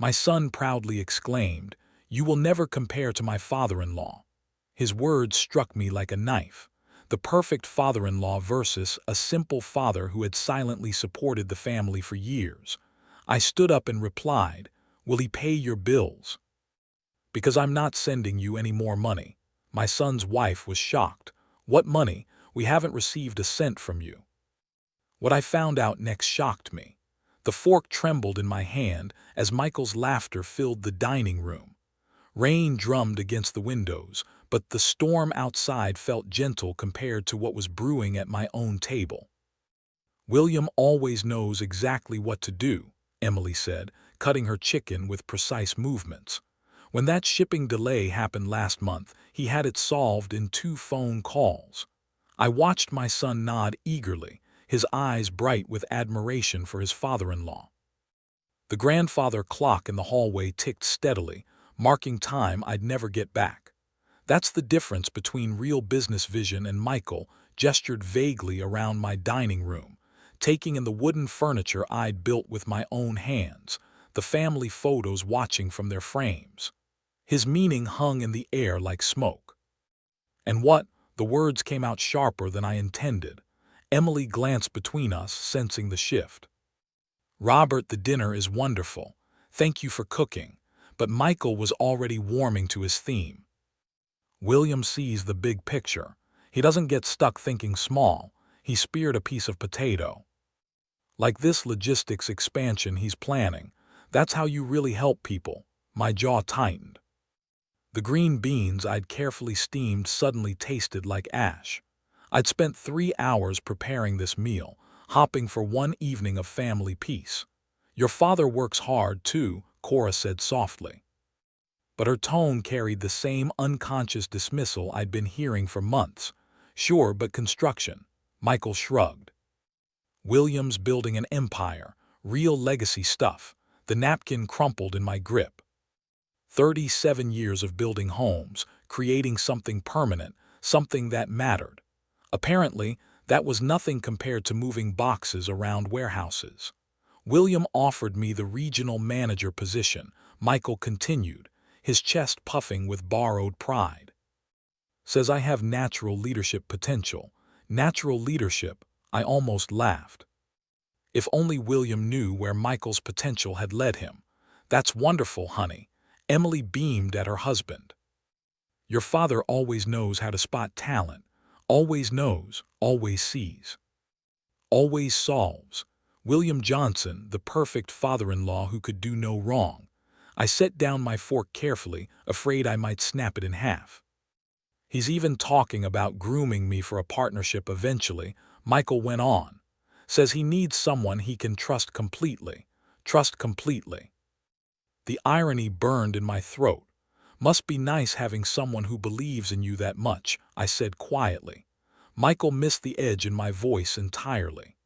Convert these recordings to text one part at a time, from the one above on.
My son proudly exclaimed, "You will never compare to my father-in-law." His words struck me like a knife. The perfect father-in-law versus a simple father who had silently supported the family for years. I stood up and replied, "Will he pay your bills?" "Because I'm not sending you any more money." My son's wife was shocked. "What money? We haven't received a cent from you." What I found out next shocked me. The fork trembled in my hand as Michael's laughter filled the dining room. Rain drummed against the windows, but the storm outside felt gentle compared to what was brewing at my own table. "William always knows exactly what to do," Emily said, cutting her chicken with precise movements. "When that shipping delay happened last month, he had it solved in 2 phone calls." I watched my son nod eagerly, his eyes bright with admiration for his father-in-law. The grandfather clock in the hallway ticked steadily, marking time I'd never get back. "That's the difference between real business vision and Michael," gestured vaguely around my dining room, taking in the wooden furniture I'd built with my own hands, the family photos watching from their frames. His meaning hung in the air like smoke. "And what?" The words came out sharper than I intended. Emily glanced between us, sensing the shift. "Robert, the dinner is wonderful. Thank you for cooking." But Michael was already warming to his theme. "William sees the big picture. He doesn't get stuck thinking small." He speared a piece of potato. "Like this logistics expansion he's planning. That's how you really help people." My jaw tightened. The green beans I'd carefully steamed suddenly tasted like ash. I'd spent 3 hours preparing this meal, hopping for one evening of family peace. "Your father works hard, too," Cora said softly. But her tone carried the same unconscious dismissal I'd been hearing for months. "Sure, but construction." Michael shrugged. "William's building an empire, real legacy stuff." The napkin crumpled in my grip. 37 years of building homes, creating something permanent, something that mattered. Apparently, that was nothing compared to moving boxes around warehouses. "William offered me the regional manager position," Michael continued, his chest puffing with borrowed pride. "Says I have natural leadership potential." Natural leadership, I almost laughed. If only William knew where Michael's potential had led him. "That's wonderful, honey." Emily beamed at her husband. "Your father always knows how to spot talent. Always knows, always sees. Always solves." William Johnson, the perfect father-in-law who could do no wrong. I set down my fork carefully, afraid I might snap it in half. "He's even talking about grooming me for a partnership eventually," Michael went on. "Says he needs someone he can trust completely." Trust completely. The irony burned in my throat. "Must be nice having someone who believes in you that much," I said quietly. Michael missed the edge in my voice entirely.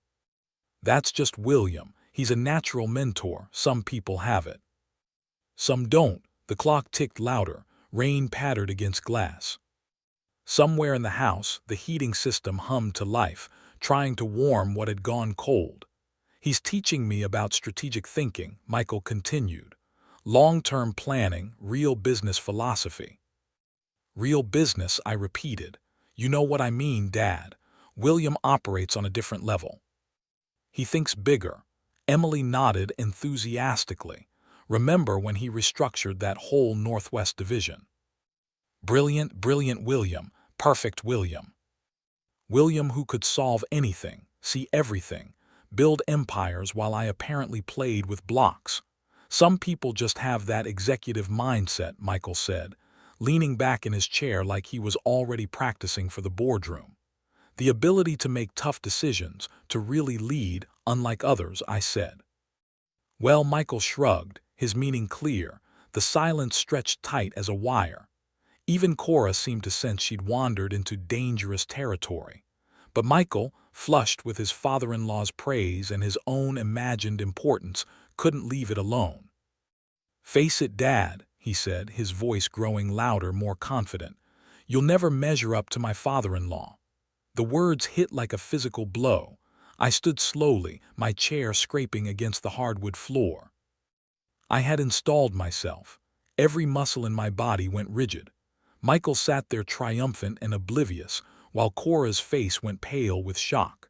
"That's just William. He's a natural mentor. Some people have it. Some don't." The clock ticked louder. Rain pattered against glass. Somewhere in the house, the heating system hummed to life, trying to warm what had gone cold. "He's teaching me about strategic thinking," Michael continued. "Long-term planning, real business philosophy." "Real business," I repeated. "You know what I mean, Dad. William operates on a different level. He thinks bigger." Emily nodded enthusiastically. "Remember when he restructured that whole Northwest division?" "Brilliant, brilliant William. Perfect William. William who could solve anything, see everything, build empires while I apparently played with blocks. Some people just have that executive mindset," Michael said, leaning back in his chair like he was already practicing for the boardroom. "The ability to make tough decisions, to really lead, unlike others," I said. "Well," Michael shrugged, his meaning clear. The silence stretched tight as a wire. Even Cora seemed to sense she'd wandered into dangerous territory. But Michael, flushed with his father-in-law's praise and his own imagined importance, couldn't leave it alone. "Face it, Dad," he said, his voice growing louder, more confident. "You'll never measure up to my father-in-law." The words hit like a physical blow. I stood slowly, my chair scraping against the hardwood floor. I had installed myself. Every muscle in my body went rigid. Michael sat there triumphant and oblivious, while Cora's face went pale with shock.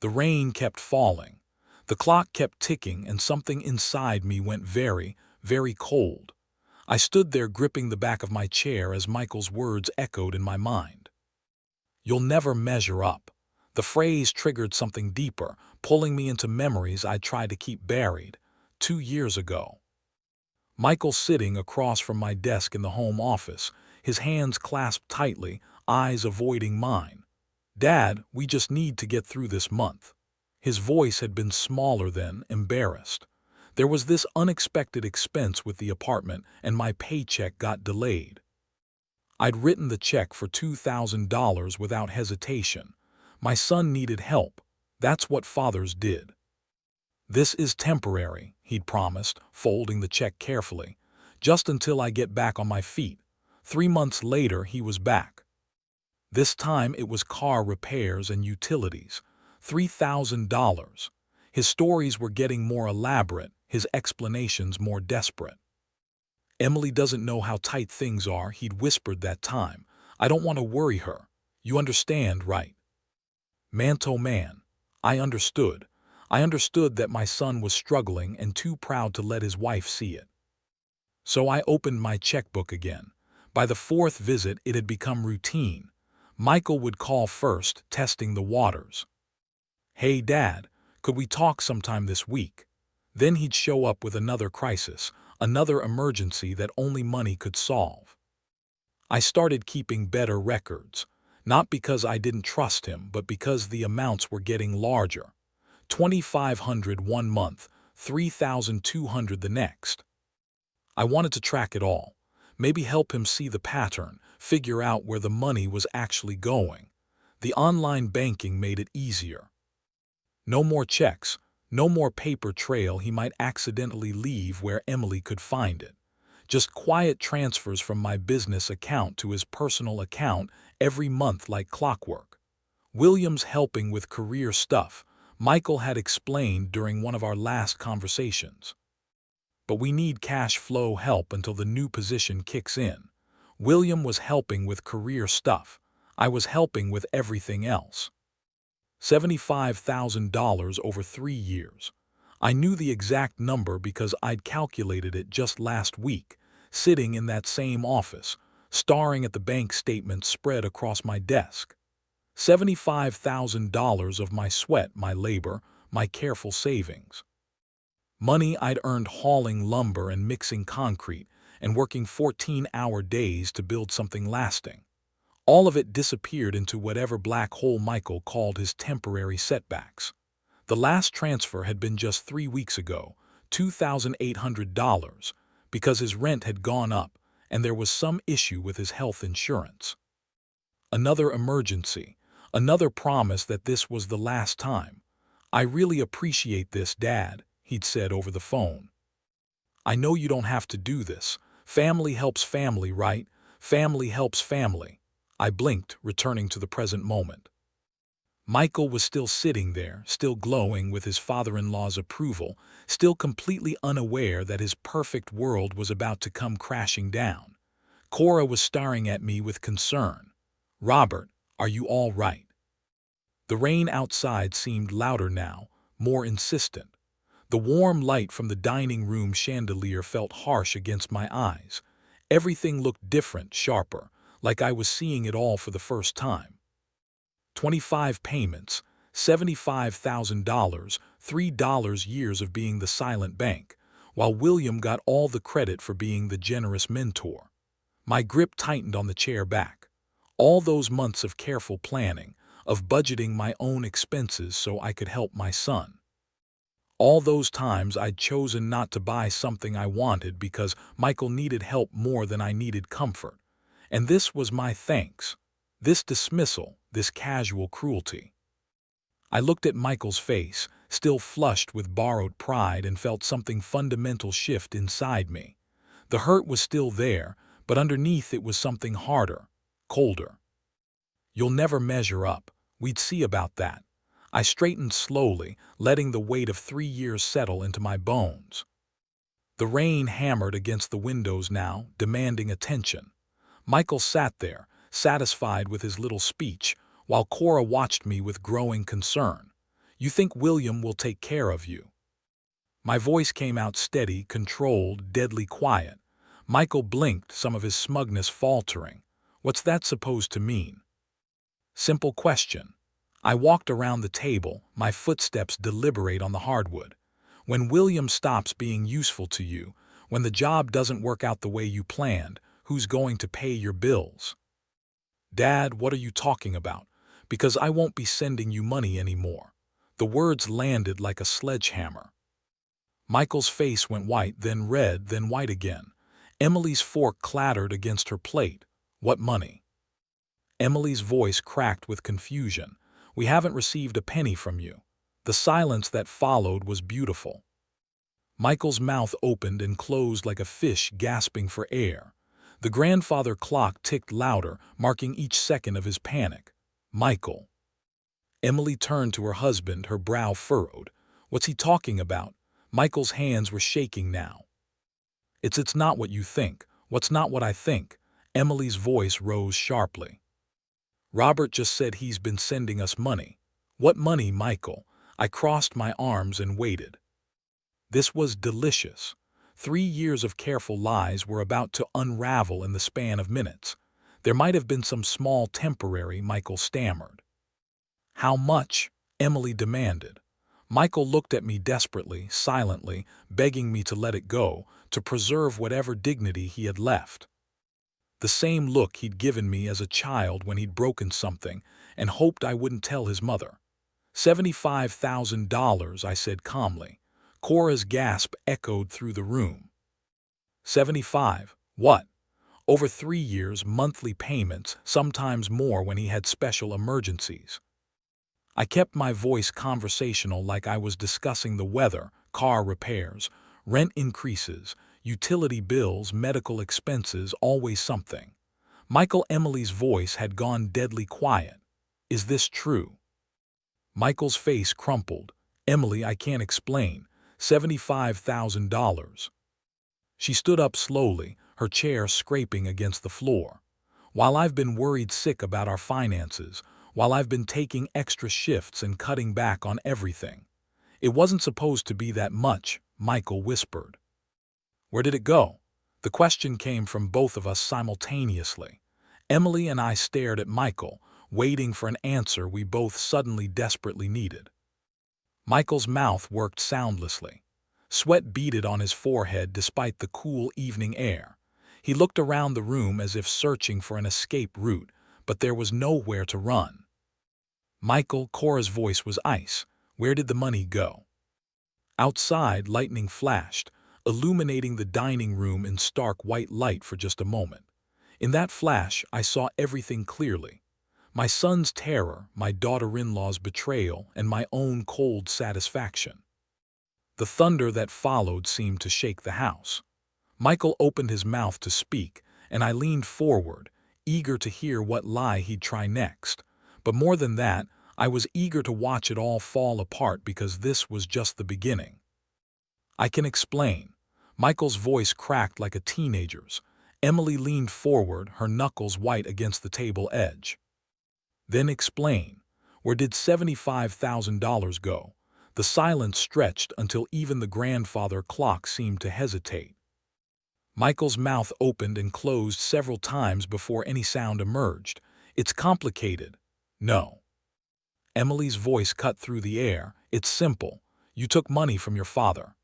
The rain kept falling. The clock kept ticking, and something inside me went very, very cold. I stood there gripping the back of my chair as Michael's words echoed in my mind. "You'll never measure up." The phrase triggered something deeper, pulling me into memories I'd tried to keep buried. 2 years ago. Michael sitting across from my desk in the home office, his hands clasped tightly, eyes avoiding mine. "Dad, we just need to get through this month." His voice had been smaller then, embarrassed. There was this unexpected expense with the apartment, and my paycheck got delayed. I'd written the check for $2,000 without hesitation. My son needed help. That's what fathers did. "This is temporary," he'd promised, folding the check carefully. "Just until I get back on my feet." 3 months later, he was back. This time it was car repairs and utilities. $3,000. His stories were getting more elaborate, his explanations more desperate. "Emily doesn't know how tight things are," he'd whispered that time. "I don't want to worry her. You understand, right?" Man to man, I understood. I understood that my son was struggling and too proud to let his wife see it. So I opened my checkbook again. By the fourth visit, it had become routine. Michael would call first, testing the waters. "Hey, Dad, could we talk sometime this week?" Then he'd show up with another crisis, another emergency that only money could solve. I started keeping better records, not because I didn't trust him, but because the amounts were getting larger. 2,500 one month, 3,200 the next. I wanted to track it all, maybe help him see the pattern, figure out where the money was actually going. The online banking made it easier. No more checks, no more paper trail he might accidentally leave where Emily could find it. Just quiet transfers from my business account to his personal account every month like clockwork. William's helping with career stuff, Michael had explained during one of our last conversations. But we need cash flow help until the new position kicks in. William was helping with career stuff. I was helping with everything else. $75,000 over 3 years. I knew the exact number because I'd calculated it just last week, sitting in that same office, staring at the bank statements spread across my desk. $75,000 of my sweat, my labor, my careful savings. Money I'd earned hauling lumber and mixing concrete and working 14-hour days to build something lasting. All of it disappeared into whatever black hole Michael called his temporary setbacks. The last transfer had been just 3 weeks ago, $2,800, because his rent had gone up and there was some issue with his health insurance. Another emergency, another promise that this was the last time. "I really appreciate this, Dad," he'd said over the phone. "I know you don't have to do this. Family helps family, right? Family helps family." I blinked, returning to the present moment. Michael was still sitting there, still glowing with his father-in-law's approval, still completely unaware that his perfect world was about to come crashing down. Cora was staring at me with concern. "Robert, are you all right?" The rain outside seemed louder now, more insistent. The warm light from the dining room chandelier felt harsh against my eyes. Everything looked different, sharper, like I was seeing it all for the first time. 25 payments, $75,000, $3 years of being the silent bank, while William got all the credit for being the generous mentor. My grip tightened on the chair back. All those months of careful planning, of budgeting my own expenses so I could help my son. All those times I'd chosen not to buy something I wanted because Michael needed help more than I needed comfort. And this was my thanks. This dismissal, this casual cruelty. I looked at Michael's face, still flushed with borrowed pride, and felt something fundamental shift inside me. The hurt was still there, but underneath it was something harder, colder. "You'll never measure up. We'd see about that." I straightened slowly, letting the weight of 3 years settle into my bones. The rain hammered against the windows now, demanding attention. Michael sat there, satisfied with his little speech, while Cora watched me with growing concern. "You think William will take care of you?" My voice came out steady, controlled, deadly quiet. Michael blinked, some of his smugness faltering. "What's that supposed to mean?" Simple question. I walked around the table, my footsteps deliberate on the hardwood. "When William stops being useful to you, when the job doesn't work out the way you planned, who's going to pay your bills?" "Dad, what are you talking about? Because I won't be sending you money anymore." The words landed like a sledgehammer. Michael's face went white, then red, then white again. Emily's fork clattered against her plate. "What money?" Emily's voice cracked with confusion. "We haven't received a penny from you." The silence that followed was beautiful. Michael's mouth opened and closed like a fish gasping for air. The grandfather clock ticked louder, marking each second of his panic. "Michael." Emily turned to her husband, her brow furrowed. "What's he talking about?" Michael's hands were shaking now. It's not what you think." "What's not what I think?" Emily's voice rose sharply. "Robert just said he's been sending us money." "What money, Michael?" I crossed my arms and waited. This was delicious. 3 years of careful lies were about to unravel in the span of minutes. "There might have been some small temporary," Michael stammered. "How much?" Emily demanded. Michael looked at me desperately, silently, begging me to let it go, to preserve whatever dignity he had left. The same look he'd given me as a child when he'd broken something and hoped I wouldn't tell his mother. $75,000, I said calmly. Cora's gasp echoed through the room. 75? What? Over 3 years, monthly payments, sometimes more when he had special emergencies. I kept my voice conversational, like I was discussing the weather, car repairs, rent increases, utility bills, medical expenses, always something. Emily's voice had gone deadly quiet. "Is this true?" Michael's face crumpled. "Emily, I can't explain. $75,000. She stood up slowly, her chair scraping against the floor. "While I've been worried sick about our finances, while I've been taking extra shifts and cutting back on everything. It wasn't supposed to be that much," Michael whispered. "Where did it go?" The question came from both of us simultaneously. Emily and I stared at Michael, waiting for an answer we both suddenly desperately needed. Michael's mouth worked soundlessly. Sweat beaded on his forehead despite the cool evening air. He looked around the room as if searching for an escape route, but there was nowhere to run. "Michael," Cora's voice was ice. "Where did the money go?" Outside, lightning flashed, illuminating the dining room in stark white light for just a moment. In that flash, I saw everything clearly. My son's terror, my daughter-in-law's betrayal, and my own cold satisfaction. The thunder that followed seemed to shake the house. Michael opened his mouth to speak, and I leaned forward, eager to hear what lie he'd try next. But more than that, I was eager to watch it all fall apart, because this was just the beginning. "I can explain." Michael's voice cracked like a teenager's. Emily leaned forward, her knuckles white against the table edge. "Then explain. Where did $75,000 go?" The silence stretched until even the grandfather clock seemed to hesitate. Michael's mouth opened and closed several times before any sound emerged. "It's complicated." "No." Emily's voice cut through the air. "It's simple. You took money from your father."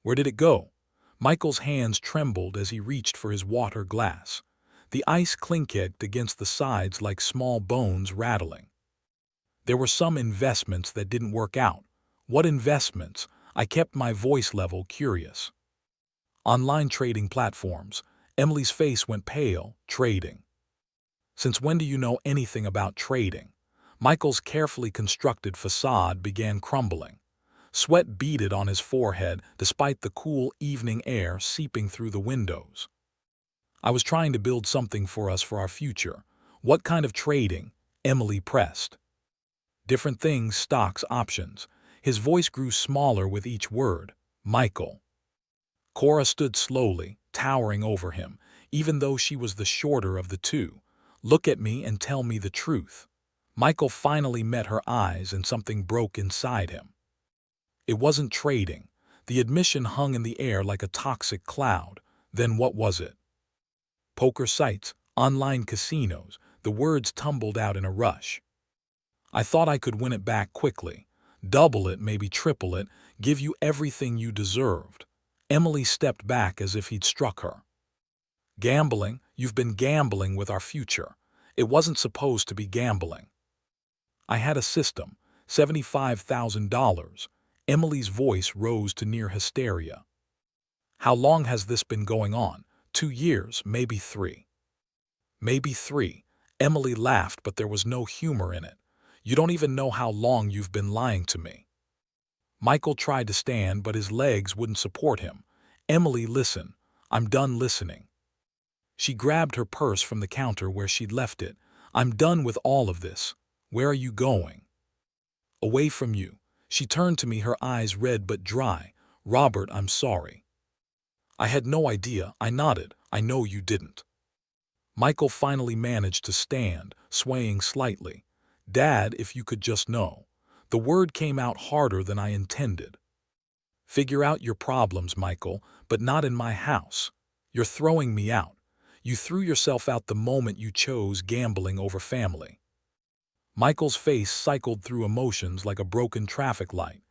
"Where did it go?" Michael's hands trembled as he reached for his water glass. The ice clinked against the sides like small bones rattling. "There were some investments that didn't work out." "What investments?" I kept my voice level, curious. "Online trading platforms." Emily's face went pale. "Trading? Since when do you know anything about trading?" Michael's carefully constructed facade began crumbling. Sweat beaded on his forehead despite the cool evening air seeping through the windows. "I was trying to build something for us for our future." "What kind of trading?" Emily pressed. "Different things, stocks, options." His voice grew smaller with each word. "Michael." Cora stood slowly, towering over him, even though she was the shorter of the two. Look at me and tell me the truth. Michael finally met her eyes and something broke inside him. It wasn't trading. The admission hung in the air like a toxic cloud. Then what was it? Poker sites, online casinos, the words tumbled out in a rush. I thought I could win it back quickly. Double it, maybe triple it, give you everything you deserved. Emily stepped back as if he'd struck her. Gambling, you've been gambling with our future. It wasn't supposed to be gambling. I had a system, $75,000. Emily's voice rose to near hysteria. How long has this been going on? 2 years, maybe 3. Maybe 3. Emily laughed, but there was no humor in it. You don't even know how long you've been lying to me. Michael tried to stand, but his legs wouldn't support him. Emily, listen. I'm done listening. She grabbed her purse from the counter where she'd left it. I'm done with all of this. Where are you going? Away from you. She turned to me, her eyes red but dry. Robert, I'm sorry. I had no idea. I nodded. I know you didn't. Michael finally managed to stand, swaying slightly. Dad, if you could just know. The word came out harder than I intended. Figure out your problems, Michael, but not in my house. You're throwing me out. You threw yourself out the moment you chose gambling over family. Michael's face cycled through emotions like a broken traffic light.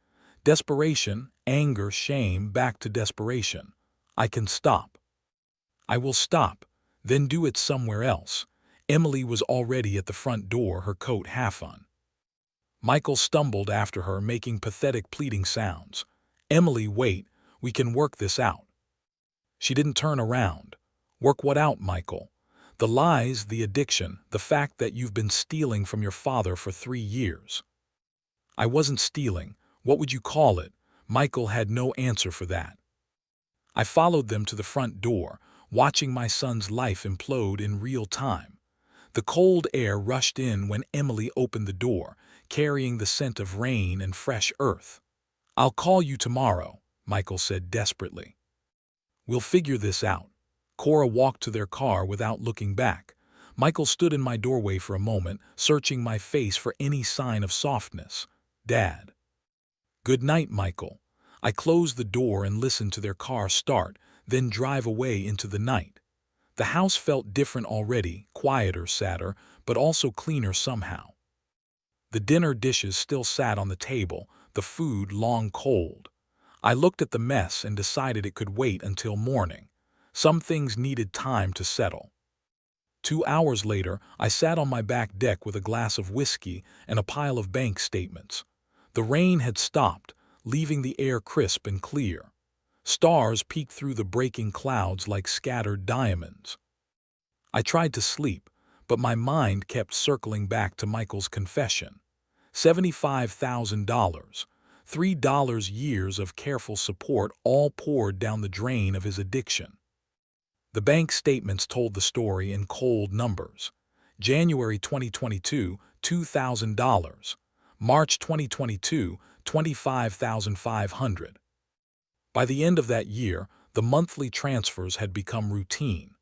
Desperation, anger, shame, back to desperation. I can stop. I will stop. Then do it somewhere else. Emily was already at the front door, her coat half on. Michael stumbled after her, making pathetic pleading sounds. Emily, wait, we can work this out. She didn't turn around. Work what out, Michael? The lies, the addiction, the fact that you've been stealing from your father for 3 years. I wasn't stealing. What would you call it? Michael had no answer for that. I followed them to the front door, watching my son's life implode in real time. The cold air rushed in when Emily opened the door, carrying the scent of rain and fresh earth. I'll call you tomorrow, Michael said desperately. We'll figure this out. Cora walked to their car without looking back. Michael stood in my doorway for a moment, searching my face for any sign of softness. Dad. Good night, Michael. I closed the door and listened to their car start, then drive away into the night. The house felt different already, quieter, sadder, but also cleaner somehow. The dinner dishes still sat on the table, the food long cold. I looked at the mess and decided it could wait until morning. Some things needed time to settle. 2 hours later, I sat on my back deck with a glass of whiskey and a pile of bank statements. The rain had stopped, leaving the air crisp and clear. Stars peeked through the breaking clouds like scattered diamonds. I tried to sleep, but my mind kept circling back to Michael's confession. $75,000, $3 years of careful support, all poured down the drain of his addiction. The bank statements told the story in cold numbers. January 2022, $2,000. March 2022, $25,500. By the end of that year, the monthly transfers had become routine.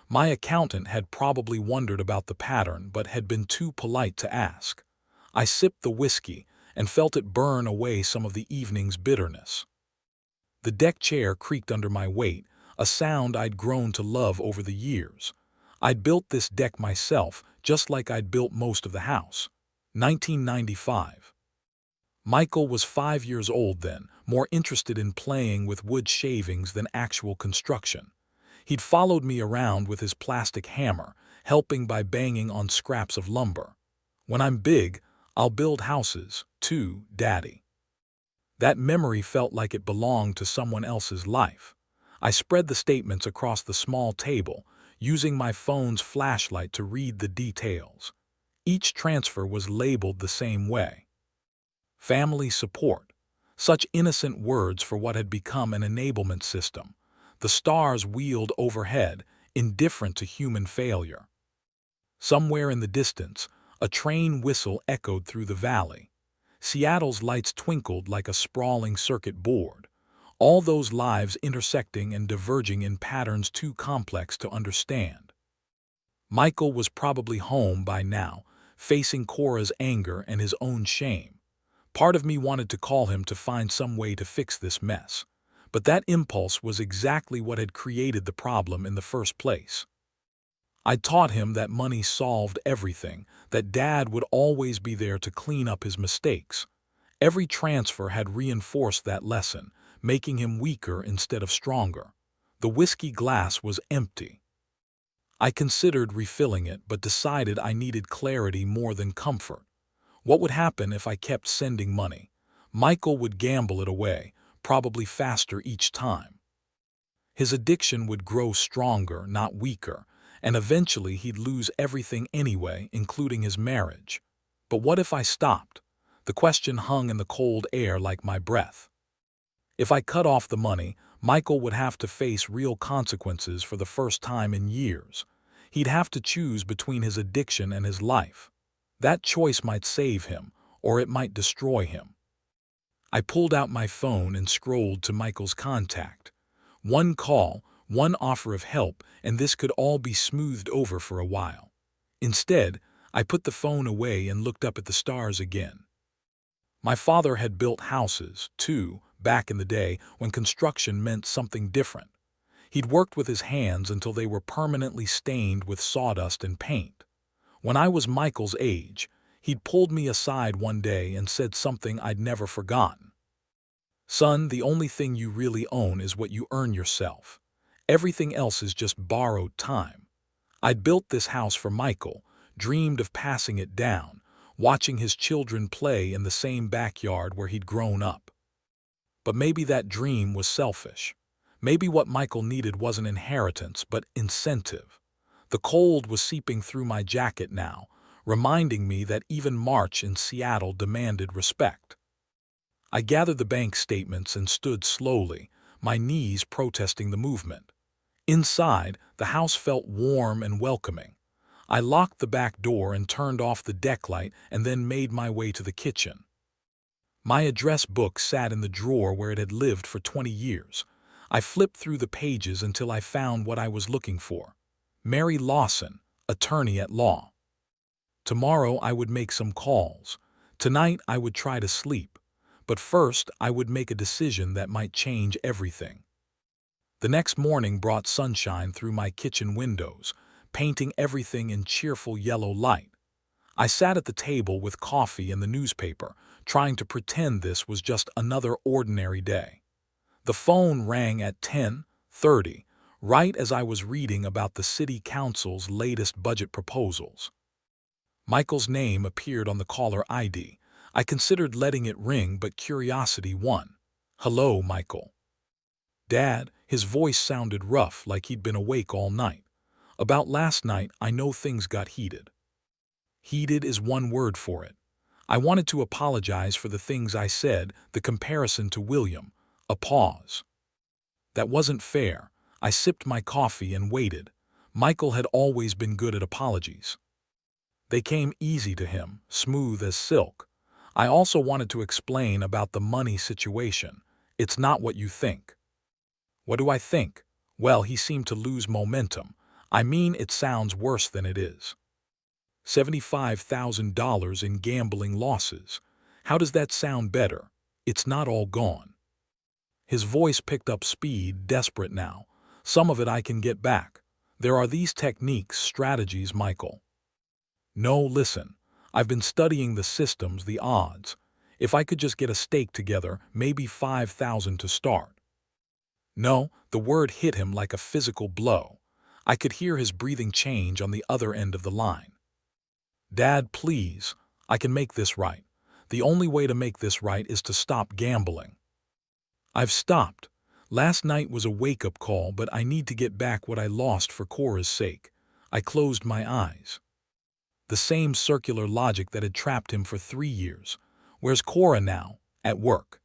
My accountant had probably wondered about the pattern but had been too polite to ask. I sipped the whiskey and felt it burn away some of the evening's bitterness. The deck chair creaked under my weight, a sound I'd grown to love over the years. I'd built this deck myself, just like I'd built most of the house. 1995. Michael was 5 years old then, more interested in playing with wood shavings than actual construction. He'd followed me around with his plastic hammer, helping by banging on scraps of lumber. When I'm big, I'll build houses, too, Daddy. That memory felt like it belonged to someone else's life. I spread the statements across the small table, using my phone's flashlight to read the details. Each transfer was labeled the same way. Family support. Such innocent words for what had become an enablement system. The stars wheeled overhead, indifferent to human failure. Somewhere in the distance, a train whistle echoed through the valley. Seattle's lights twinkled like a sprawling circuit board. All those lives intersecting and diverging in patterns too complex to understand. Michael was probably home by now, facing Cora's anger and his own shame. Part of me wanted to call him to find some way to fix this mess. But that impulse was exactly what had created the problem in the first place. I taught him that money solved everything, that Dad would always be there to clean up his mistakes. Every transfer had reinforced that lesson, making him weaker instead of stronger. The whiskey glass was empty. I considered refilling it, but decided I needed clarity more than comfort. What would happen if I kept sending money? Michael would gamble it away, probably faster each time. His addiction would grow stronger, not weaker, and eventually he'd lose everything anyway, including his marriage. But what if I stopped? The question hung in the cold air like my breath. If I cut off the money, Michael would have to face real consequences for the first time in years. He'd have to choose between his addiction and his life. That choice might save him, or it might destroy him. I pulled out my phone and scrolled to Michael's contact. One call, one offer of help, and this could all be smoothed over for a while. Instead, I put the phone away and looked up at the stars again. My father had built houses, too, back in the day when construction meant something different. He'd worked with his hands until they were permanently stained with sawdust and paint. When I was Michael's age, he'd pulled me aside one day and said something I'd never forgotten. "Son, the only thing you really own is what you earn yourself. Everything else is just borrowed time." I'd built this house for Michael, dreamed of passing it down, watching his children play in the same backyard where he'd grown up. But maybe that dream was selfish. Maybe what Michael needed wasn't inheritance, but incentive. The cold was seeping through my jacket now, reminding me that even March in Seattle demanded respect. I gathered the bank statements and stood slowly, my knees protesting the movement. Inside, the house felt warm and welcoming. I locked the back door and turned off the deck light and then made my way to the kitchen. My address book sat in the drawer where it had lived for 20 years. I flipped through the pages until I found what I was looking for. Mary Lawson, attorney at law. Tomorrow I would make some calls. Tonight I would try to sleep. But first I would make a decision that might change everything. The next morning brought sunshine through my kitchen windows, painting everything in cheerful yellow light. I sat at the table with coffee and the newspaper, trying to pretend this was just another ordinary day. The phone rang at 10:30, right as I was reading about the city council's latest budget proposals. Michael's name appeared on the caller ID. I considered letting it ring, but curiosity won. "Hello, Michael." "Dad," his voice sounded rough, like he'd been awake all night. "About last night, I know things got heated." Heated is one word for it. I wanted to apologize for the things I said, the comparison to William. A pause. That wasn't fair. I sipped my coffee and waited. Michael had always been good at apologies. They came easy to him, smooth as silk. I also wanted to explain about the money situation. It's not what you think. What do I think? Well, he seemed to lose momentum. I mean, it sounds worse than it is. $75,000 in gambling losses. How does that sound better? It's not all gone. His voice picked up speed, desperate now. Some of it I can get back. There are these techniques, strategies, Michael. No, listen. I've been studying the systems, the odds. If I could just get a stake together, maybe 5,000 to start. No, the word hit him like a physical blow. I could hear his breathing change on the other end of the line. "Dad, please. I can make this right. The only way to make this right is to stop gambling." "I've stopped. Last night was a wake-up call, but I need to get back what I lost for Cora's sake." I closed my eyes. The same circular logic that had trapped him for 3 years. Where's Cora now? At work.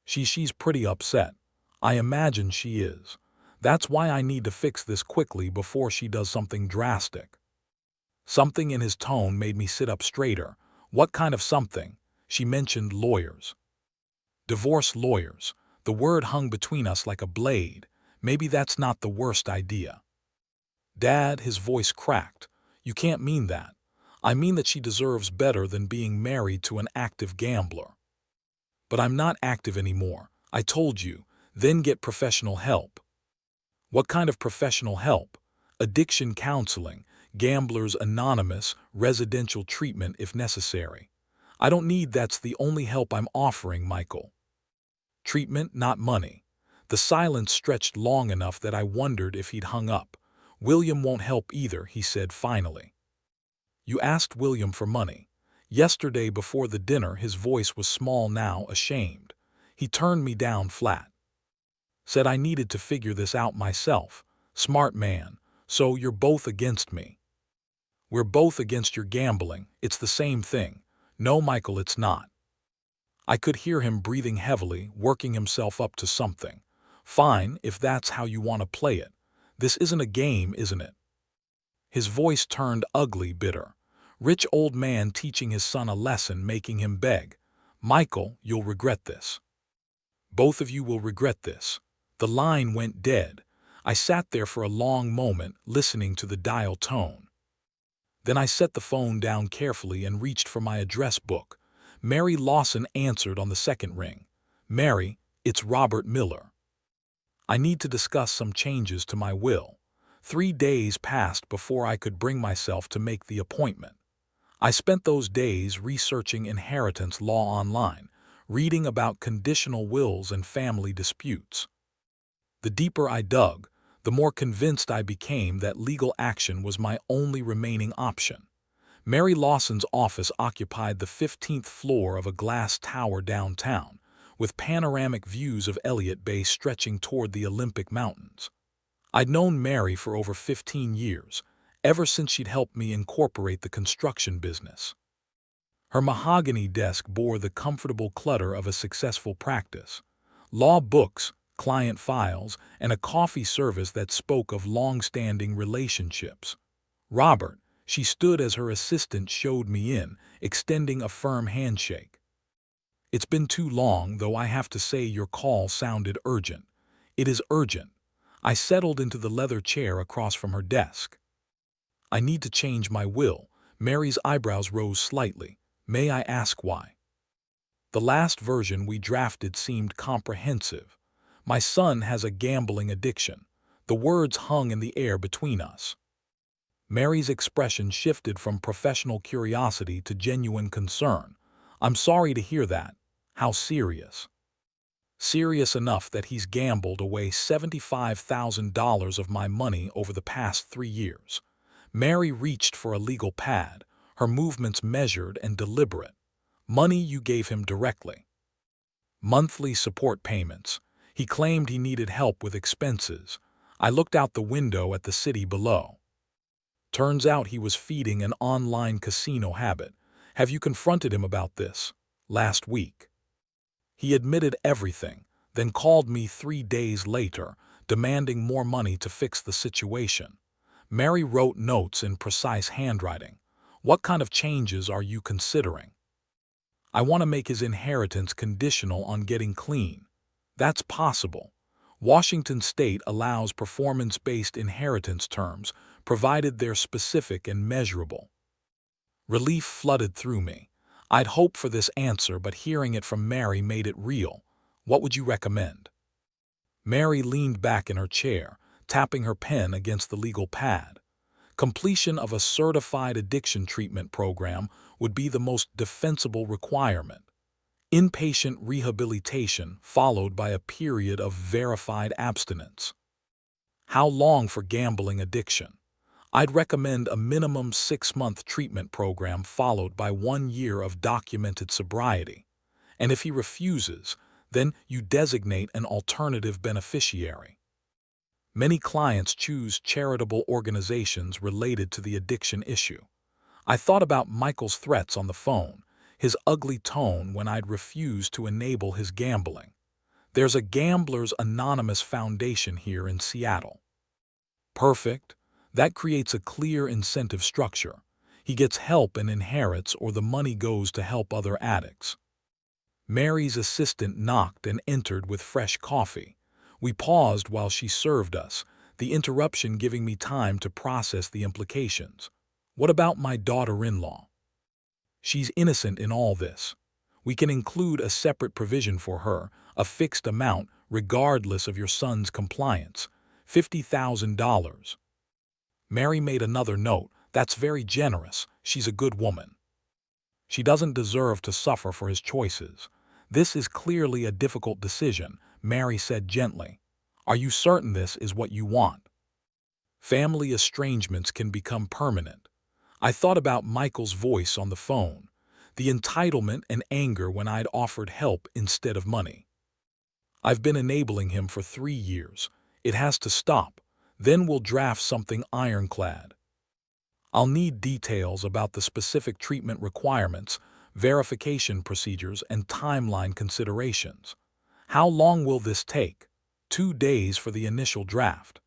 She's pretty upset. I imagine she is. That's why I need to fix this quickly before she does something drastic. Something in his tone made me sit up straighter. What kind of something? She mentioned lawyers. Divorce lawyers. The word hung between us like a blade. Maybe that's not the worst idea. Dad, his voice cracked. You can't mean that. I mean that she deserves better than being married to an active gambler. But I'm not active anymore. I told you. Then get professional help. What kind of professional help? Addiction counseling, Gamblers Anonymous, residential treatment if necessary. I don't need that's the only help I'm offering, Michael. Treatment, not money. The silence stretched long enough that I wondered if he'd hung up. William won't help either, he said finally. You asked William for money. Yesterday before the dinner his voice was small now, ashamed. He turned me down flat. Said I needed to figure this out myself. Smart man. So you're both against me. We're both against your gambling. It's the same thing. No, Michael, it's not. I could hear him breathing heavily, working himself up to something. Fine, if that's how you want to play it. This isn't a game, isn't it? His voice turned ugly, bitter. Rich old man teaching his son a lesson, making him beg. Michael, you'll regret this. Both of you will regret this. The line went dead. I sat there for a long moment, listening to the dial tone. Then I set the phone down carefully and reached for my address book. Mary Lawson answered on the second ring. Mary, it's Robert Miller. I need to discuss some changes to my will. 3 days passed before I could bring myself to make the appointment. I spent those days researching inheritance law online, reading about conditional wills and family disputes. The deeper I dug, the more convinced I became that legal action was my only remaining option. Mary Lawson's office occupied the 15th floor of a glass tower downtown, with panoramic views of Elliott Bay stretching toward the Olympic Mountains. I'd known Mary for over 15 years, ever since she'd helped me incorporate the construction business. Her mahogany desk bore the comfortable clutter of a successful practice. Law books, client files, and a coffee service that spoke of long-standing relationships. Robert, she stood as her assistant showed me in, extending a firm handshake. It's been too long, though I have to say your call sounded urgent. It is urgent. I settled into the leather chair across from her desk. I need to change my will. Mary's eyebrows rose slightly. May I ask why? The last version we drafted seemed comprehensive. My son has a gambling addiction. The words hung in the air between us. Mary's expression shifted from professional curiosity to genuine concern. I'm sorry to hear that. How serious? Serious enough that he's gambled away $75,000 of my money over the past 3 years. Mary reached for a legal pad, her movements measured and deliberate. Money you gave him directly. Monthly support payments. He claimed he needed help with expenses. I looked out the window at the city below. Turns out he was feeding an online casino habit. Have you confronted him about this? Last week. He admitted everything, then called me 3 days later, demanding more money to fix the situation. Mary wrote notes in precise handwriting. What kind of changes are you considering? I want to make his inheritance conditional on getting clean. That's possible. Washington state allows performance-based inheritance terms, provided they're specific and measurable. Relief flooded through me. I'd hoped for this answer, but hearing it from Mary made it real. What would you recommend? Mary leaned back in her chair, tapping her pen against the legal pad. Completion of a certified addiction treatment program would be the most defensible requirement. Inpatient rehabilitation followed by a period of verified abstinence. How long for gambling addiction? I'd recommend a minimum 6-month treatment program followed by 1 year of documented sobriety. And if he refuses, then you designate an alternative beneficiary. Many clients choose charitable organizations related to the addiction issue. I thought about Michael's threats on the phone, his ugly tone when I'd refused to enable his gambling. There's a Gamblers Anonymous Foundation here in Seattle. Perfect. That creates a clear incentive structure. He gets help and inherits, or the money goes to help other addicts. Mary's assistant knocked and entered with fresh coffee. We paused while she served us, the interruption giving me time to process the implications. What about my daughter-in-law? She's innocent in all this. We can include a separate provision for her, a fixed amount, regardless of your son's compliance. $50,000. Mary made another note. That's very generous. She's a good woman. She doesn't deserve to suffer for his choices. This is clearly a difficult decision, Mary said gently. Are you certain this is what you want? Family estrangements can become permanent. I thought about Michael's voice on the phone, the entitlement and anger when I'd offered help instead of money. I've been enabling him for 3 years. It has to stop. Then we'll draft something ironclad. I'll need details about the specific treatment requirements, verification procedures, and timeline considerations. How long will this take? 2 days for the initial draft.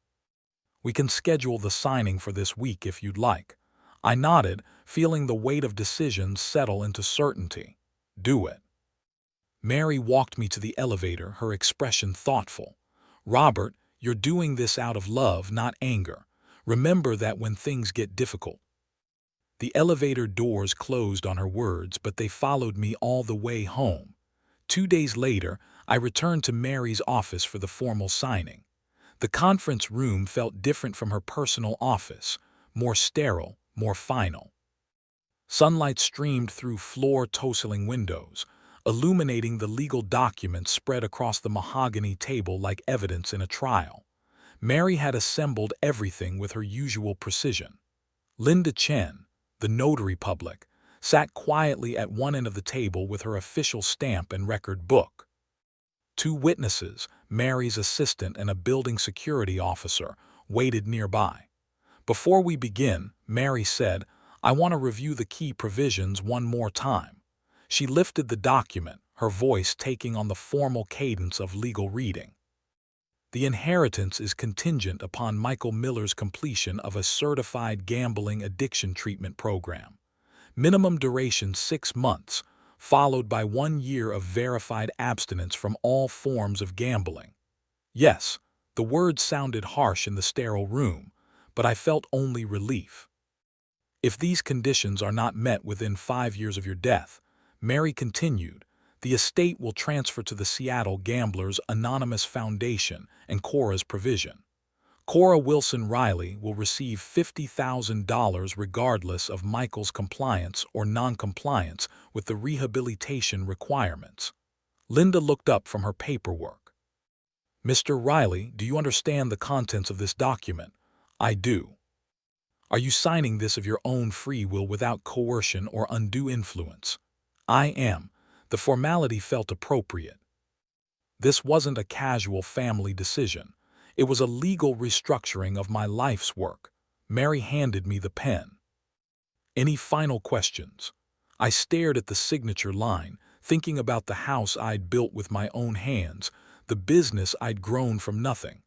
We can schedule the signing for this week if you'd like. I nodded, feeling the weight of decisions settle into certainty. Do it. Mary walked me to the elevator, her expression thoughtful. Robert, you're doing this out of love, not anger. Remember that when things get difficult. The elevator doors closed on her words, but they followed me all the way home. 2 days later, I returned to Mary's office for the formal signing. The conference room felt different from her personal office, more sterile, more final. Sunlight streamed through floor-to-ceiling windows, illuminating the legal documents spread across the mahogany table like evidence in a trial. Mary had assembled everything with her usual precision. Linda Chen, the notary public, sat quietly at one end of the table with her official stamp and record book. 2 witnesses, Mary's assistant and a building security officer, waited nearby. Before we begin, Mary said, I want to review the key provisions one more time. She lifted the document, her voice taking on the formal cadence of legal reading. The inheritance is contingent upon Michael Miller's completion of a certified gambling addiction treatment program. Minimum duration 6 months, followed by 1 year of verified abstinence from all forms of gambling. Yes, the words sounded harsh in the sterile room, but I felt only relief. If these conditions are not met within 5 years of your death, Mary continued, the estate will transfer to the Seattle Gamblers Anonymous Foundation and Cora's provision. Cora Wilson Riley will receive $50,000 regardless of Michael's compliance or non-compliance with the rehabilitation requirements. Linda looked up from her paperwork. Mr. Riley, do you understand the contents of this document? I do. Are you signing this of your own free will without coercion or undue influence? I am. The formality felt appropriate. This wasn't a casual family decision. It was a legal restructuring of my life's work. Mary handed me the pen. Any final questions? I stared at the signature line, thinking about the house I'd built with my own hands, the business I'd grown from nothing.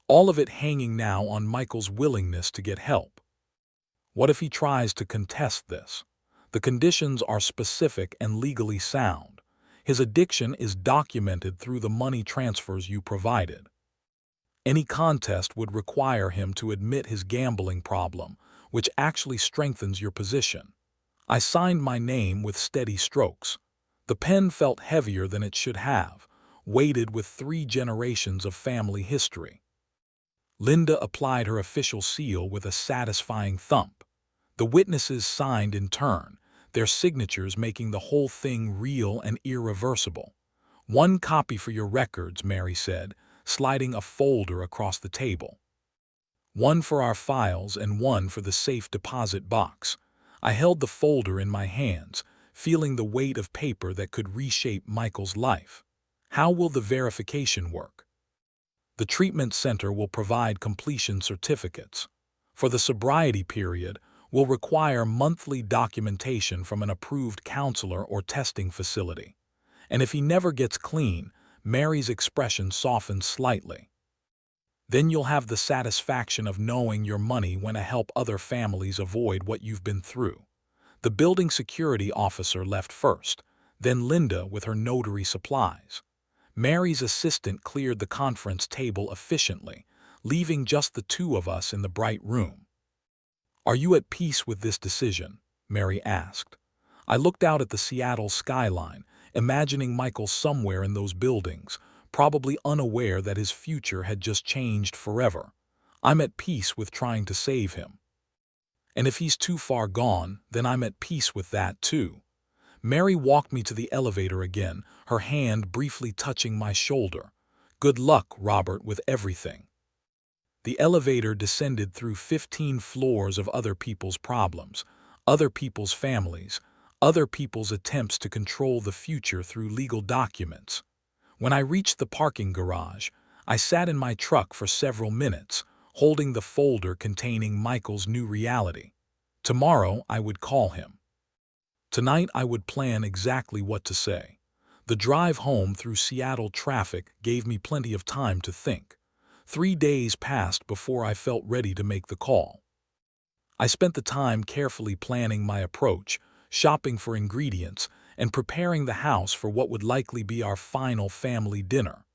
All of it hanging now on Michael's willingness to get help. What if he tries to contest this? The conditions are specific and legally sound. His addiction is documented through the money transfers you provided. Any contest would require him to admit his gambling problem, which actually strengthens your position. I signed my name with steady strokes. The pen felt heavier than it should have, weighted with 3 generations of family history. Linda applied her official seal with a satisfying thump. The witnesses signed in turn, their signatures making the whole thing real and irreversible. 1 copy for your records, Mary said, sliding a folder across the table. 1 for our files and 1 for the safe deposit box. I held the folder in my hands, feeling the weight of paper that could reshape Michael's life. How will the verification work? The treatment center will provide completion certificates. For the sobriety period, we'll require monthly documentation from an approved counselor or testing facility. And if he never gets clean, Mary's expression softened slightly. Then you'll have the satisfaction of knowing your money went to help other families avoid what you've been through. The building security officer left first. then Linda with her notary supplies. Mary's assistant cleared the conference table efficiently, leaving just the two of us in the bright room. "Are you at peace with this decision?" Mary asked. I looked out at the Seattle skyline, imagining Michael somewhere in those buildings, probably unaware that his future had just changed forever. I'm at peace with trying to save him. And if he's too far gone, then I'm at peace with that too. Mary walked me to the elevator again, her hand briefly touching my shoulder. "Good luck, Robert, with everything." The elevator descended through 15 floors of other people's problems, other people's families, other people's attempts to control the future through legal documents. When I reached the parking garage, I sat in my truck for several minutes, holding the folder containing Michael's new reality. Tomorrow I would call him. Tonight I would plan exactly what to say. The drive home through Seattle traffic gave me plenty of time to think. 3 days passed before I felt ready to make the call. I spent the time carefully planning my approach, shopping for ingredients, and preparing the house for what would likely be our final family dinner.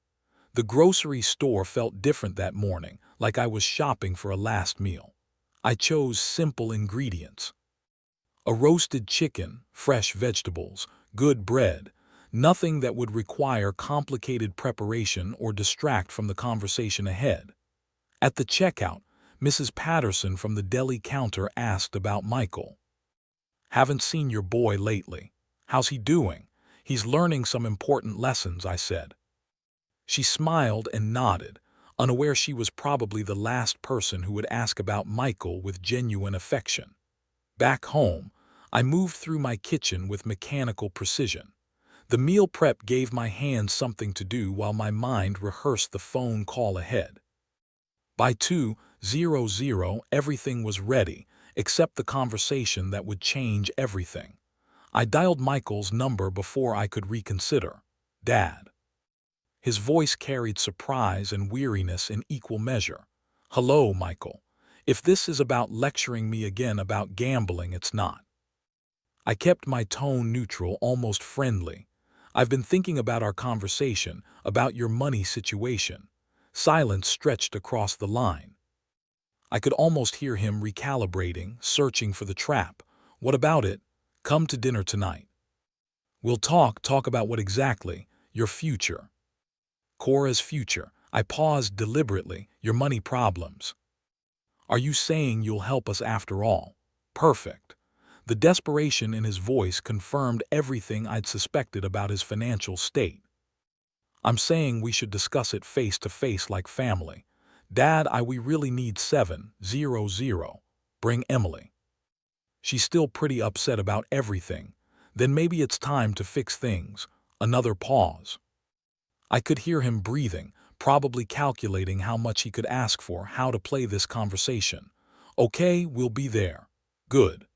The grocery store felt different that morning, like I was shopping for a last meal. I chose simple ingredients. A roasted chicken, fresh vegetables, good bread, nothing that would require complicated preparation or distract from the conversation ahead. At the checkout, Mrs. Patterson from the deli counter asked about Michael. "Haven't seen your boy lately. How's he doing?" "He's learning some important lessons," I said. She smiled and nodded, unaware she was probably the last person who would ask about Michael with genuine affection. Back home, I moved through my kitchen with mechanical precision. The meal prep gave my hands something to do while my mind rehearsed the phone call ahead. By 2:00, everything was ready, except the conversation that would change everything. I dialed Michael's number before I could reconsider. "Dad." His voice carried surprise and weariness in equal measure. "Hello, Michael. If this is about lecturing me again about gambling, it's not." I kept my tone neutral, almost friendly. "I've been thinking about our conversation, about your money situation." Silence stretched across the line. I could almost hear him recalibrating, searching for the trap. "What about it? Come to dinner tonight. We'll talk about what exactly? Your future." Cora's future. I paused deliberately. "Your money problems." "Are you saying you'll help us after all?" "Perfect." The desperation in his voice confirmed everything I'd suspected about his financial state. "I'm saying we should discuss it face to face like family. Dad, we really need 700. Bring Emily. She's still pretty upset about everything. Then maybe it's time to fix things." Another pause. I could hear him breathing, probably calculating how much he could ask for, how to play this conversation. "Okay, we'll be there." "Good.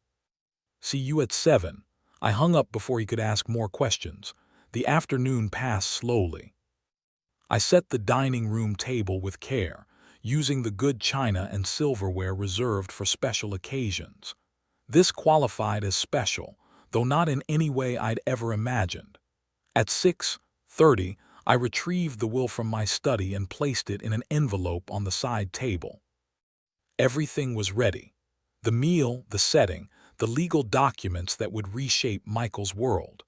See you at 7. I hung up before he could ask more questions. The afternoon passed slowly. I set the dining room table with care, using the good china and silverware reserved for special occasions. This qualified as special, though not in any way I'd ever imagined. At 6:30, I retrieved the will from my study and placed it in an envelope on the side table. Everything was ready. The meal, the setting, the legal documents that would reshape Michael's world.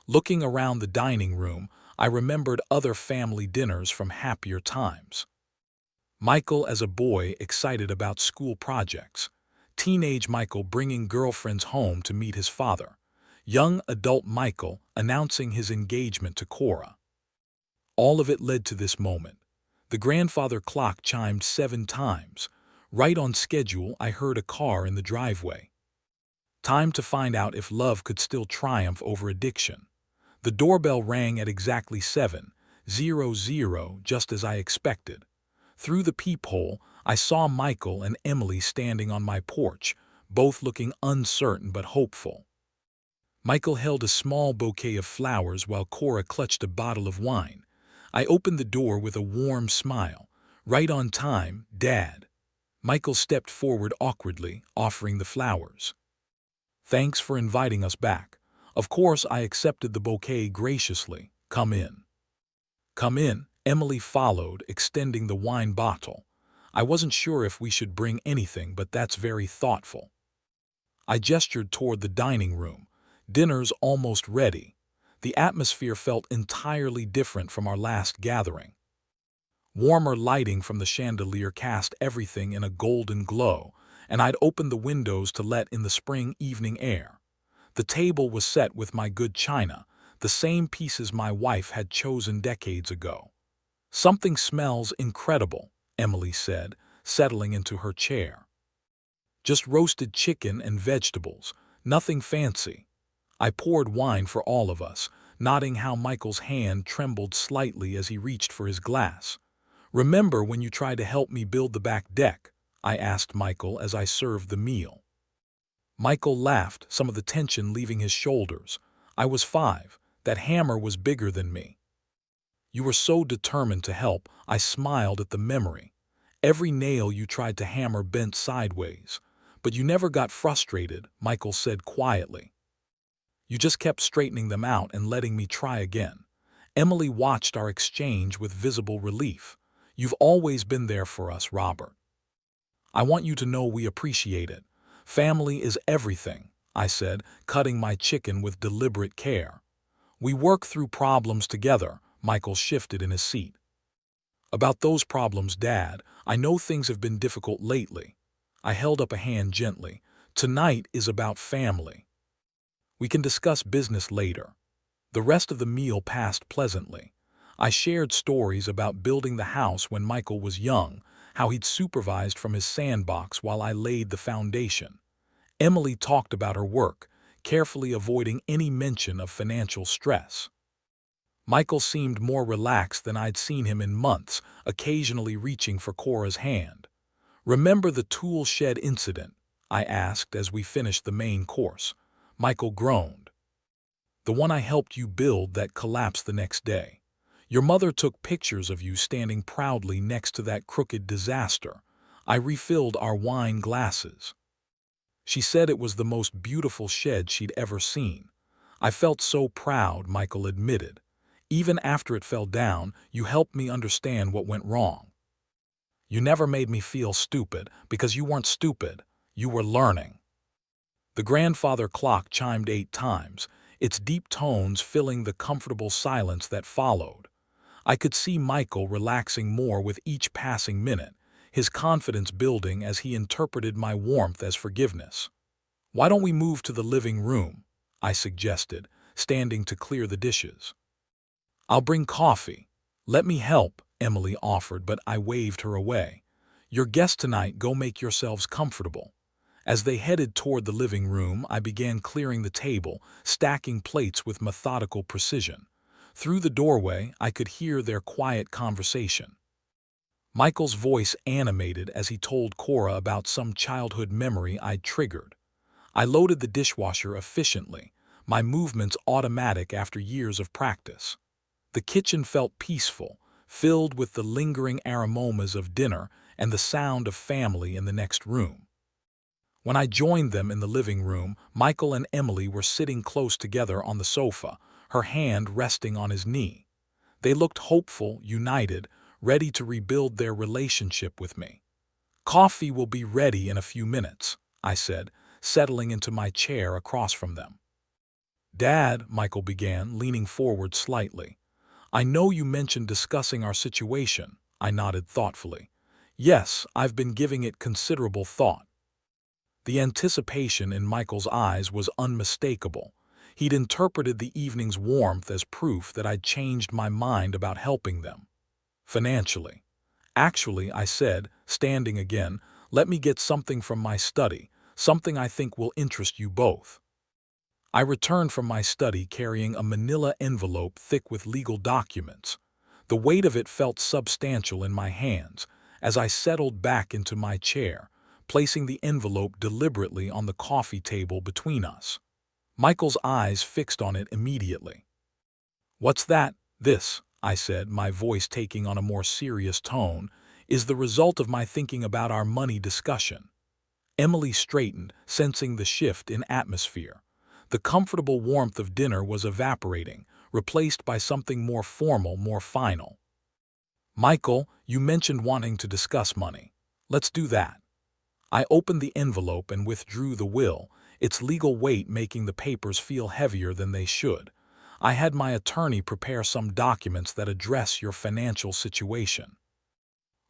Looking around the dining room, I remembered other family dinners from happier times. Michael as a boy excited about school projects. Teenage Michael bringing girlfriends home to meet his father. Young adult Michael announcing his engagement to Cora. All of it led to this moment. The grandfather clock chimed 7 times. Right on schedule, I heard a car in the driveway. Time to find out if love could still triumph over addiction. The doorbell rang at exactly 7:00, just as I expected. Through the peephole, I saw Michael and Emily standing on my porch, both looking uncertain but hopeful. Michael held a small bouquet of flowers while Cora clutched a bottle of wine. I opened the door with a warm smile. "Right on time, Dad." Michael stepped forward awkwardly, offering the flowers. "Thanks for inviting us back. Of course, I accepted the bouquet graciously. "Come in." "Come in." Emily followed, extending the wine bottle. "I wasn't sure if we should bring anything, but that's very thoughtful." I gestured toward the dining room. "Dinner's almost ready." The atmosphere felt entirely different from our last gathering. Warmer lighting from the chandelier cast everything in a golden glow, and I'd opened the windows to let in the spring evening air. The table was set with my good china, the same pieces my wife had chosen decades ago. "Something smells incredible," Emily said, settling into her chair. "Just roasted chicken and vegetables, nothing fancy." I poured wine for all of us, noting how Michael's hand trembled slightly as he reached for his glass. "Remember when you tried to help me build the back deck?" I asked Michael as I served the meal. Michael laughed, some of the tension leaving his shoulders. "I was 5. That hammer was bigger than me." "You were so determined to help." I smiled at the memory. "Every nail you tried to hammer bent sideways. But you never got frustrated," Michael said quietly. "You just kept straightening them out and letting me try again." Emily watched our exchange with visible relief. "You've always been there for us, Robert. I want you to know we appreciate it." "Family is everything," I said, cutting my chicken with deliberate care. "We work through problems together." Michael shifted in his seat. "About those problems, Dad, I know things have been difficult lately." I held up a hand gently. "Tonight is about family. We can discuss business later." The rest of the meal passed pleasantly. I shared stories about building the house when Michael was young, how he'd supervised from his sandbox while I laid the foundation. Emily talked about her work, carefully avoiding any mention of financial stress. Michael seemed more relaxed than I'd seen him in months, occasionally reaching for Cora's hand. "Remember the tool shed incident?" I asked as we finished the main course. Michael groaned. "The one I helped you build that collapsed the next day. Your mother took pictures of you standing proudly next to that crooked disaster." I refilled our wine glasses. "She said it was the most beautiful shed she'd ever seen." "I felt so proud," Michael admitted. "Even after it fell down, you helped me understand what went wrong. You never made me feel stupid, because you weren't stupid. You were learning." The grandfather clock chimed 8 times, its deep tones filling the comfortable silence that followed. I could see Michael relaxing more with each passing minute, his confidence building as he interpreted my warmth as forgiveness. "Why don't we move to the living room?" I suggested, standing to clear the dishes. "I'll bring coffee." "Let me help," Emily offered, but I waved her away. "Your guests tonight, go make yourselves comfortable." As they headed toward the living room, I began clearing the table, stacking plates with methodical precision. Through the doorway, I could hear their quiet conversation. Michael's voice animated as he told Cora about some childhood memory I'd triggered. I loaded the dishwasher efficiently, my movements automatic after years of practice. The kitchen felt peaceful, filled with the lingering aromas of dinner and the sound of family in the next room. When I joined them in the living room, Michael and Emily were sitting close together on the sofa, her hand resting on his knee. They looked hopeful, united, ready to rebuild their relationship with me. "Coffee will be ready in a few minutes," I said, settling into my chair across from them. "Dad," Michael began, leaning forward slightly. "I know you mentioned discussing our situation." I nodded thoughtfully. "Yes, I've been giving it considerable thought." The anticipation in Michael's eyes was unmistakable. He'd interpreted the evening's warmth as proof that I'd changed my mind about helping them. Financially. "Actually," I said, standing again, "let me get something from my study, something I think will interest you both." I returned from my study carrying a manila envelope thick with legal documents. The weight of it felt substantial in my hands as I settled back into my chair, placing the envelope deliberately on the coffee table between us. Michael's eyes fixed on it immediately. "What's that?" "This," I said, my voice taking on a more serious tone, "is the result of my thinking about our money discussion." Emily straightened, sensing the shift in atmosphere. The comfortable warmth of dinner was evaporating, replaced by something more formal, more final. "Michael, you mentioned wanting to discuss money. Let's do that." I opened the envelope and withdrew the will, its legal weight making the papers feel heavier than they should. "I had my attorney prepare some documents that address your financial situation."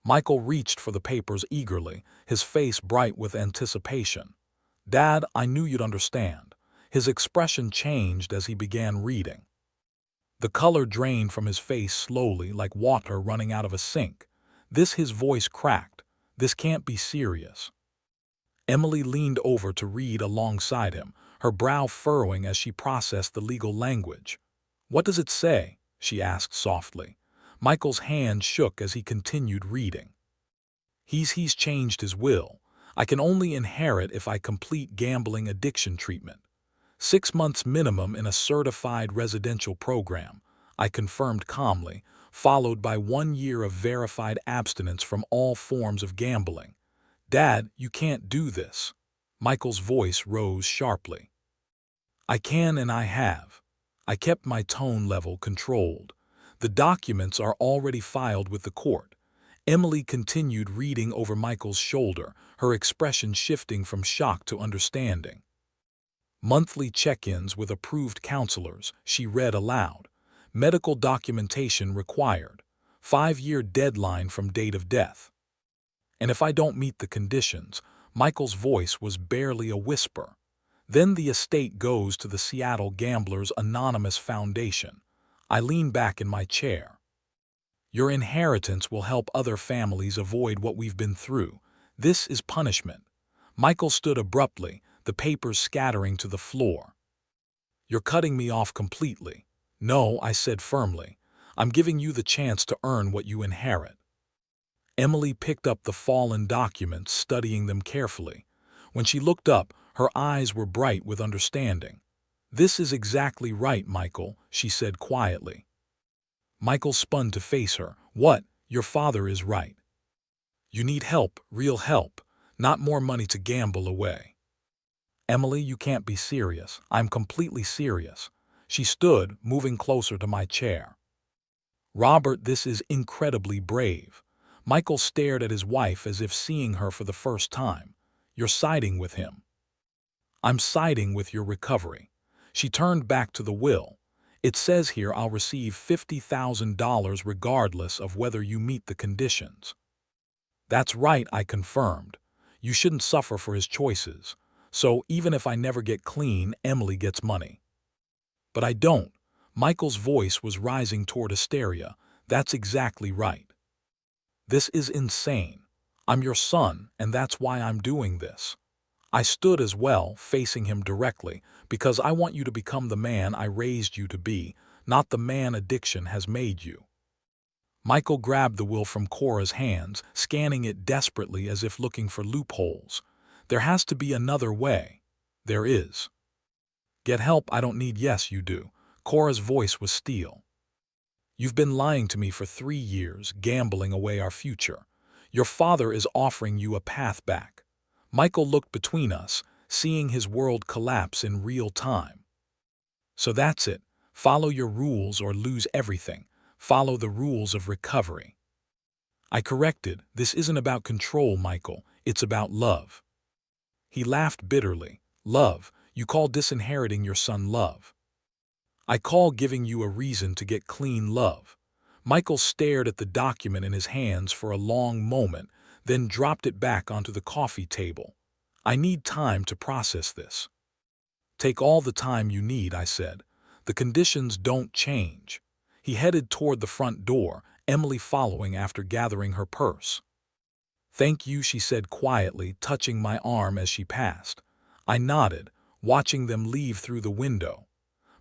Michael reached for the papers eagerly, his face bright with anticipation. "Dad, I knew you'd understand." His expression changed as he began reading. The color drained from his face slowly, like water running out of a sink. His voice cracked. "This can't be serious." Emily leaned over to read alongside him, her brow furrowing as she processed the legal language. "What does it say?" she asked softly. Michael's hand shook as he continued reading. He's changed his will. I can only inherit if I complete gambling addiction treatment. 6 months minimum in a certified residential program," I confirmed calmly, followed by 1 year of verified abstinence from all forms of gambling. "Dad, you can't do this." Michael's voice rose sharply. "I can and I have." I kept my tone level controlled. "The documents are already filed with the court." Emily continued reading over Michael's shoulder, her expression shifting from shock to understanding. "Monthly check-ins with approved counselors," she read aloud. "Medical documentation required. 5-year deadline from date of death. And if I don't meet the conditions," Michael's voice was barely a whisper, "then the estate goes to the Seattle Gamblers Anonymous Foundation." I leaned back in my chair. "Your inheritance will help other families avoid what we've been through. This is punishment." Michael stood abruptly, the papers scattering to the floor. "You're cutting me off completely." "No," I said firmly. "I'm giving you the chance to earn what you inherit." Emily picked up the fallen documents, studying them carefully. When she looked up, her eyes were bright with understanding. "This is exactly right, Michael," she said quietly. Michael spun to face her. "What? Your father is right. You need help, real help, not more money to gamble away." "Emily, you can't be serious." "I'm completely serious." She stood, moving closer to my chair. "Robert, this is incredibly brave." Michael stared at his wife as if seeing her for the first time. "You're siding with him." "I'm siding with your recovery." She turned back to the will. "It says here I'll receive $50,000 regardless of whether you meet the conditions." "That's right," I confirmed. "You shouldn't suffer for his choices. So even if I never get clean, Emily gets money." "But I don't." Michael's voice was rising toward hysteria. "That's exactly right. This is insane. I'm your son, and that's why I'm doing this." I stood as well, facing him directly, "because I want you to become the man I raised you to be, not the man addiction has made you." Michael grabbed the will from Cora's hands, scanning it desperately as if looking for loopholes. "There has to be another way." "There is." "Get help I don't need." "Yes, you do." Cora's voice was steel. "You've been lying to me for 3 years, gambling away our future. Your father is offering you a path back." Michael looked between us, seeing his world collapse in real time. "So that's it. Follow your rules or lose everything. Follow the rules of recovery." I corrected. "This isn't about control, Michael. It's about love." He laughed bitterly. "Love? You call disinheriting your son love?" "I call giving you a reason to get clean love." Michael stared at the document in his hands for a long moment, then dropped it back onto the coffee table. "I need time to process this." "Take all the time you need," I said. "The conditions don't change." He headed toward the front door, Emily following after gathering her purse. "Thank you," she said quietly, touching my arm as she passed. I nodded, watching them leave through the window.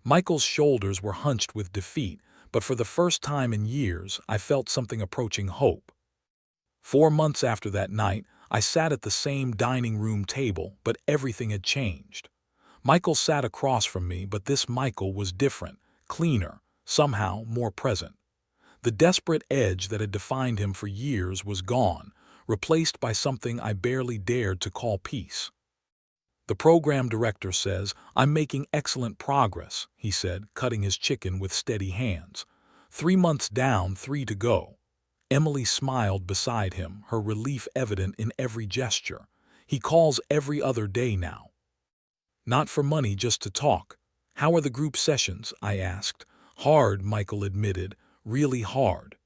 Michael's shoulders were hunched with defeat, but for the first time in years, I felt something approaching hope. 4 months after that night, I sat at the same dining room table, but everything had changed. Michael sat across from me, but this Michael was different, cleaner, somehow more present. The desperate edge that had defined him for years was gone, replaced by something I barely dared to call peace. The program director says, "I'm making excellent progress," he said, cutting his chicken with steady hands. 3 months down, 3 to go. Emily smiled beside him, her relief evident in every gesture. "He calls every other day now. Not for money, just to talk." "How are the group sessions?" I asked. "Hard," Michael admitted, "really hard.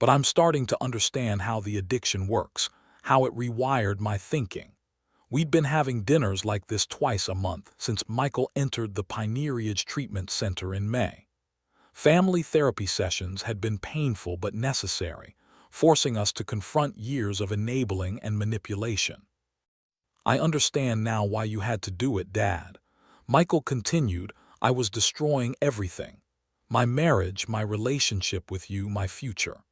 But I'm starting to understand how the addiction works, how it rewired my thinking." We'd been having dinners like this twice a month since Michael entered the Pineerage Treatment Center in May. Family therapy sessions had been painful but necessary, forcing us to confront years of enabling and manipulation. "I understand now why you had to do it, Dad." Michael continued. "I was destroying everything. My marriage, my relationship with you, my future.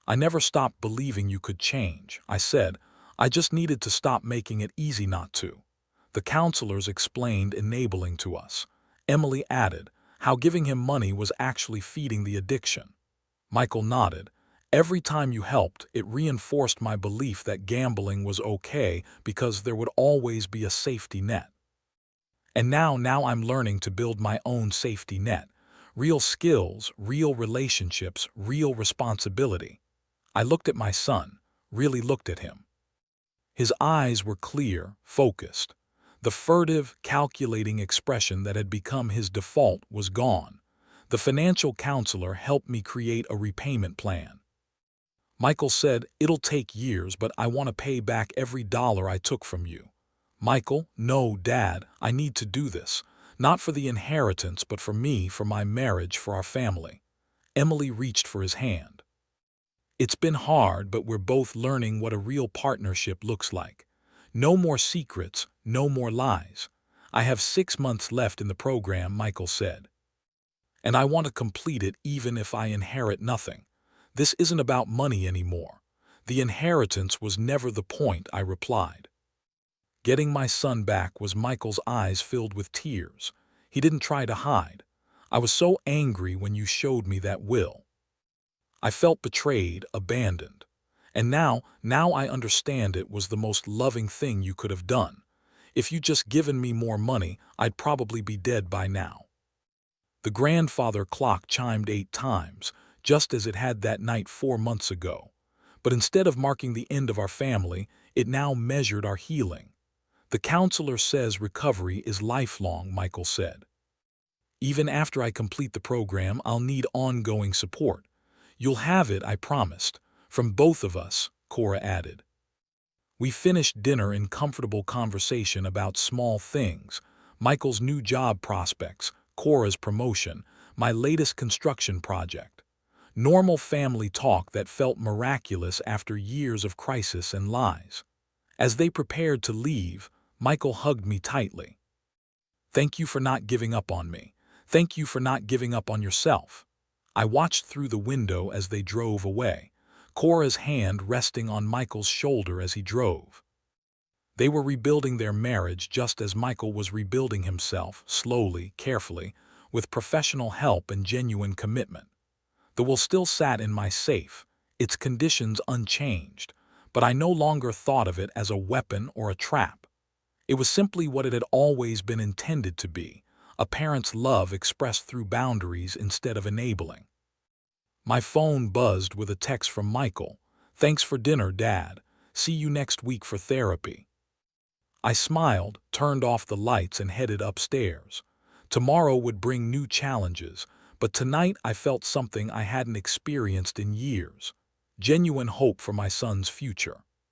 I never stopped believing you could change," I said. "I just needed to stop making it easy not to." The counselors explained enabling to us. Emily added how giving him money was actually feeding the addiction. Michael nodded. "Every time you helped, it reinforced my belief that gambling was okay because there would always be a safety net. And now I'm learning to build my own safety net. Real skills, real relationships, real responsibility." I looked at my son, really looked at him. His eyes were clear, focused. The furtive, calculating expression that had become his default was gone. The financial counselor helped me create a repayment plan. Michael said, "It'll take years, but I want to pay back every dollar I took from you." Michael, "No, Dad, I need to do this. Not for the inheritance, but for me, for my marriage, for our family." Emily reached for his hand. "It's been hard, but we're both learning what a real partnership looks like. No more secrets, no more lies. I have 6 months left in the program," Michael said. "And I want to complete it even if I inherit nothing. This isn't about money anymore." "The inheritance was never the point," I replied. Getting my son back was Michael's eyes filled with tears. He didn't try to hide. "I was so angry when you showed me that will. I felt betrayed, abandoned. And now I understand it was the most loving thing you could have done. If you'd just given me more money, I'd probably be dead by now." The grandfather clock chimed 8 times, just as it had that night 4 months ago. But instead of marking the end of our family, it now measured our healing. "The counselor says recovery is lifelong," Michael said. "Even after I complete the program, I'll need ongoing support." "You'll have it," I promised. "From both of us," Cora added. We finished dinner in comfortable conversation about small things: Michael's new job prospects, Cora's promotion, my latest construction project. Normal family talk that felt miraculous after years of crisis and lies. As they prepared to leave, Michael hugged me tightly. "Thank you for not giving up on me. Thank you for not giving up on yourself." I watched through the window as they drove away, Cora's hand resting on Michael's shoulder as he drove. They were rebuilding their marriage just as Michael was rebuilding himself, slowly, carefully, with professional help and genuine commitment. The will still sat in my safe, its conditions unchanged, but I no longer thought of it as a weapon or a trap. It was simply what it had always been intended to be: a parent's love expressed through boundaries instead of enabling. My phone buzzed with a text from Michael. "Thanks for dinner, Dad. See you next week for therapy." I smiled, turned off the lights, and headed upstairs. Tomorrow would bring new challenges, but tonight I felt something I hadn't experienced in years: genuine hope for my son's future.